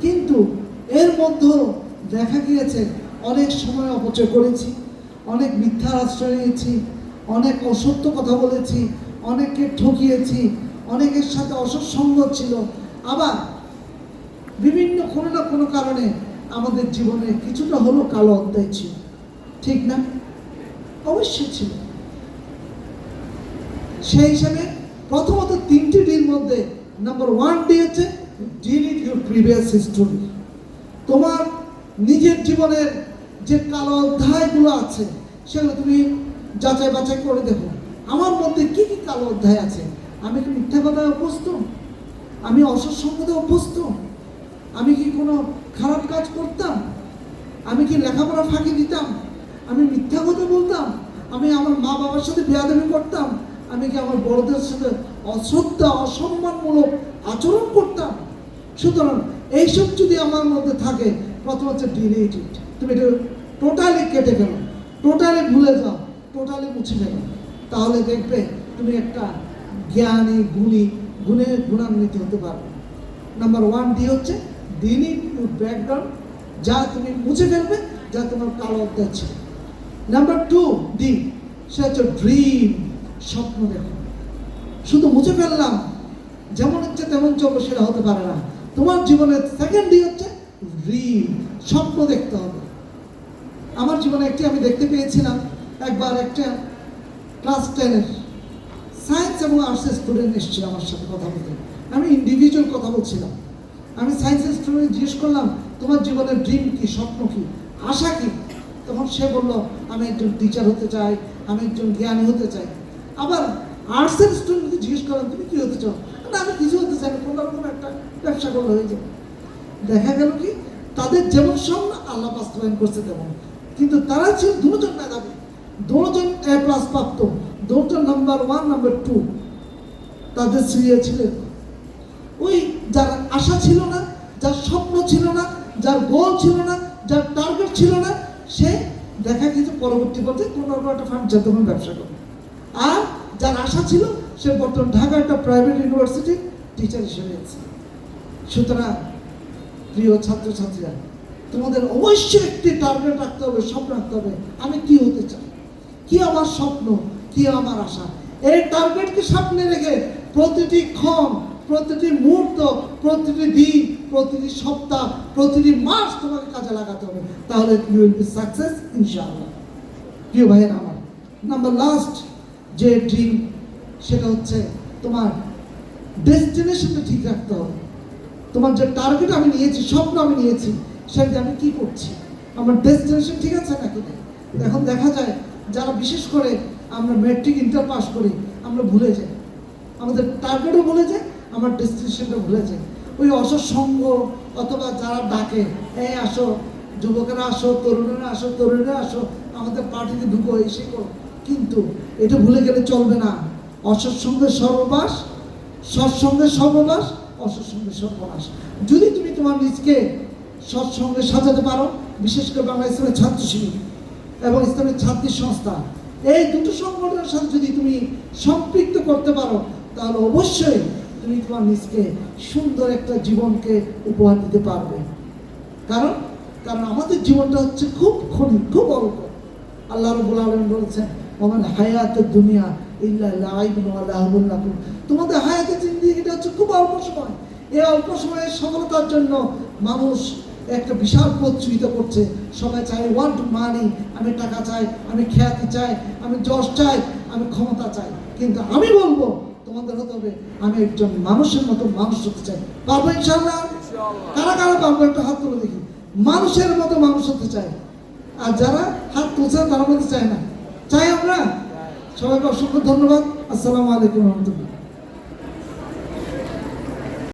কিন্তু এর মধ্যেও দেখা গিয়েছে অনেক সময় অপচয় করেছি, অনেক মিথ্যার আশ্রয় নিয়েছি, অনেক অসত্য কথা বলেছি, অনেককে ঠকিয়েছি, অনেকের সাথে অসৎসঙ্গ ছিল, আবার বিভিন্ন কোনো না কোনো কারণে আমাদের জীবনে কিছুটা হলো কালো অধ্যায় ছিল, ঠিক না? অবশ্যই ছিল। সেই হিসাবে প্রথমত 3টি ডির মধ্যে নাম্বার 1 ডি হচ্ছে ডিলিট ইউর প্রিভিয়াস হিস্টোরি। তোমার নিজের জীবনের যে কালো অধ্যায়গুলো আছে সেগুলো তুমি যাচাই বাছাই করে দেখো, আমার মধ্যে কি কি কালো অধ্যায় আছে। আমি কি মিথ্যা কথায় অভ্যস্ত? আমি অসৎসঙ্গতে অভ্যস্ত? আমি কি কোনো খারাপ কাজ করতাম? আমি কি লেখাপড়া ফাঁকি দিতাম? আমি মিথ্যা কথা বলতাম? আমি আমার মা বাবার সাথে বেয়াদবি করতাম? আমি কি আমার বড়দের সাথে অশ্রদ্ধা অসম্মানমূলক আচরণ করতাম? সুতরাং এইসব যদি আমার মধ্যে থাকে, প্রথম হচ্ছে ডিলিট ইট। তুমি এটা টোটালি কেটে ফেলো, টোটালি ভুলে যাও, টোটালি মুছে ফেলো। তাহলে দেখবে তুমি একটা জ্ঞানী গুণান্বিত হতে পারবে। নাম্বার 1 ডি হচ্ছে ডিলিট ইউর ব্যাকগ্রাউন্ড, যা তুমি মুছে ফেলবে, যা তোমার কালো অধ্যায় ছিল। নাম্বার 2 ডি, সে হচ্ছে ড্রিম, স্বপ্ন দেখো। শুধু মুছে ফেললাম, যেমন ইচ্ছে তেমন চলবো, সেটা হতে পারে না। তোমার জীবনের 2nd ডি হচ্ছে ড্রিম, স্বপ্ন দেখতে হবে। আমার জীবনে একটি আমি দেখতে পেয়েছিলাম, একবার একটা ক্লাস 10-এর সায়েন্স এবং আর্টসের স্টুডেন্ট এসেছিল আমার সাথে কথা বলতে। আমি ইন্ডিভিজুয়াল কথা বলছিলাম। আমি সায়েন্সের স্টুডেন্ট জিজ্ঞেস করলাম, তোমার জীবনের ড্রিম কি, স্বপ্ন কি, আশা কি? তখন সে বলল, আমি একজন টিচার হতে চাই, আমি একজন জ্ঞানী হতে চাই। আবার আর্টসের স্টুডেন্টকে জিজ্ঞেস করলাম, তুমি কি হতে চাও? না, আমি কিছু হতে চাই না, কোনো রকম একটা ব্যবসা করলে হয়ে যাবে। দেখা গেল কি, তাদের যেমন স্বপ্ন আল্লাহ বাস্তবায়ন করছে তেমন, কিন্তু তারা ছিল দুজন মেধাবী, দুজন A+ প্রাপ্ত, দুজন নাম্বার 1 নাম্বার 2। তাদের সিরিয়াল ছিল ওই যার আশা ছিল না, যার স্বপ্ন ছিল না, যার গোল ছিল না, যার টার্গেট ছিল না, সে দেখা গেছে পরবর্তী পর্যায়ে কোনো একটা ফান্ড যাতে ব্যবসা করবে। আর যার আশা ছিল, সে বর্তমান ঢাকা একটা প্রাইভেট ইউনিভার্সিটি টিচার হিসেবে আছে। সুতরাং প্রিয় ছাত্রছাত্রীরা, তোমাদের অবশ্যই একটি টার্গেট রাখতে হবে, স্বপ্ন রাখতে হবে। আমি কি হতে চাই, কি আমার স্বপ্ন, কি আমার আশা। এই টার্গেটকে সামনে রেখে প্রতিটি ক্ষণ, প্রতিটি মুহূর্ত, প্রতিটি দিন, প্রতিটি সপ্তাহ, প্রতিটি মাস তোমাকে কাজে লাগাতে হবে। তাহলে ইউ উইল বি সাকসেস ইনশাআল্লাহ। প্রিয় ভাইয়েরা আমার, নাম্বার লাস্ট যে ড্রিম, সেটা হচ্ছে তোমার ডেস্টিনেশনটা ঠিক রাখতে হবে। তোমার যে টার্গেট আমি নিয়েছি, স্বপ্ন আমি নিয়েছি, সেটা আমি কি করছি, আমার ডেস্টিনেশন ঠিক আছে নাকি না। এখন দেখা যায় যারা বিশেষ করে আমরা ম্যাট্রিক ইন্টার পাস করি, আমরা ভুলে যাই, আমাদের টার্গেটও ভুলে যাই, আমার ডেস্টিনেশনটা ভুলে যাই। ওই অসৎসঙ্গ অথবা যারা ডাকে, এই আসো যুবকেরা, আসো তরুণেরা, আসো তরুণীরা, আসো আমাদের পার্টিতে ঢুকো, এসে করো, কিন্তু এটা ভুলে গেলে চলবে না। অসৎসঙ্গের সর্বনাশ, সৎসঙ্গের সর্বনাশ, অসৎসঙ্গের সর্বনাশ। যদি তুমি তোমার নিজকে সৎসঙ্গে সাজাতে পারো, বিশেষ করে বাংলা ইসলামের ছাত্র শিবির এবং ইসলামের ছাত্রী সংস্থা, এই দুটো সংগঠনের সাথে যদি তুমি সম্পৃক্ত করতে পারো, তাহলে অবশ্যই তুমি তোমার নিজকে সুন্দর একটা জীবনকে উপহার দিতে পারবে। কারণ আমাদের জীবনটা হচ্ছে খুব ক্ষণিক, খুব অল্প। আল্লাহ রাব্বুল আলামিন বলেছেন, ওমান হায়াতুদ দুনিয়া ইল্লা লাইবুন ওয়া লাহবুন লাকুম। তোমাদের হায়াতের জিন্দেগিটা হচ্ছে খুব অল্প সময়। এই অল্প সময়ের সফলতার জন্য মানুষ একটা বিশাল প্রতিযোগিতা করছে। সবাই চায় ওয়ান্ট মানি, আমি টাকা চাই, আমি খ্যাতি চাই, আমি যশ চাই, আমি ক্ষমতা চাই। কিন্তু আমি বলবো তোমাদের হতে হবে, আমি একজন মানুষের মতো মানুষ হতে চাই। পারবো ইনশাআল্লাহ? কারা কারা পারবো? একটা হাত তুলে দেখি। মানুষের মতো মানুষ হতে চাই। আর যারা হাত তুলছে তারা বলতে চায় না, চাই আমরা। সবাইকে অসংখ্য ধন্যবাদ। আসসালামু আলাইকুম রহমতুল্লাহ।